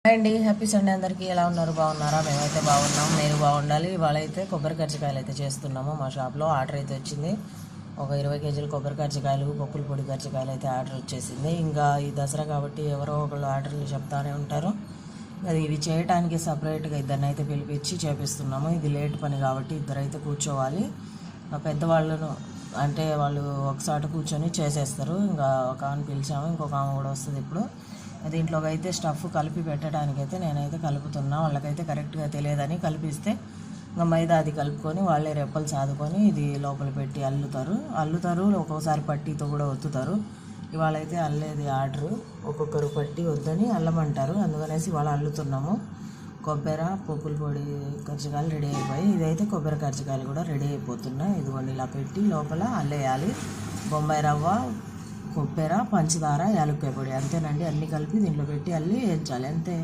అండి happy Sunday అందరికీ. ఎలా ఉన్నారు? బాగున్నారా? మేమైతే బాగున్నాం. మీరు బాగుండాలి. ఇవాళ అయితే కొబ్బరి కర్జికాయలు అయితే చేస్తున్నాము. మా షాప్లో ఆర్డర్ అయితే వచ్చింది. ఒక 20 కేజీలు కొబ్బరి కర్జికాయలు, పప్పుల పొడి కర్జికాయలు అయితే ఆర్డర్ వచ్చేసింది. ఇంకా ఈ దసరా కాబట్టి ఎవరో ఒకళ్ళు ఆర్డర్లు చెప్తానే ఉంటారు. అది ఇవి చేయడానికి సపరేట్గా ఇద్దరిని అయితే పిలిపించి చేపిస్తున్నాము. ఇది లేట్ పని కాబట్టి ఇద్దరైతే కూర్చోవాలి. పెద్దవాళ్ళను అంటే వాళ్ళు ఒకసారి కూర్చొని చేసేస్తారు. ఇంకా ఒక ఆమెను పిలిచాము, ఇంకొక ఆమె కూడా వస్తుంది ఇప్పుడు. దీంట్లోకి అయితే స్టఫ్ కలిపి పెట్టడానికైతే నేనైతే కలుపుతున్నా. వాళ్ళకైతే కరెక్ట్గా తెలియదని కలిపిస్తే ఇంకా మైదా అది కలుపుకొని వాళ్ళే రెప్పలు సాదుకొని ఇది లోపల పెట్టి అల్లుతారు. ఒక్కోసారి పట్టీతో కూడా ఒత్తుతారు. ఇవాళ అయితే అల్లేది ఆర్డరు. ఒక్కొక్కరు పట్టి వద్దని అల్లమంటారు. అందుకనేసి ఇవాళ అల్లుతున్నాము. కొబ్బరి పప్పుల పొడి కర్జికాయలు రెడీ అయిపోయి ఇదైతే కొబ్బరి కర్జికాయలు కూడా రెడీ అయిపోతున్నాయి. ఇదిగోండి ఇలా పెట్టి లోపల అల్లేయాలి. బొంబాయి రవ్వ, కొబ్బరి, పంచదార, యాలక్కాయ పొడి అంతేనండి. అన్నీ కలిపి దీంట్లో పెట్టి అల్లి వేయించాలి అంతే.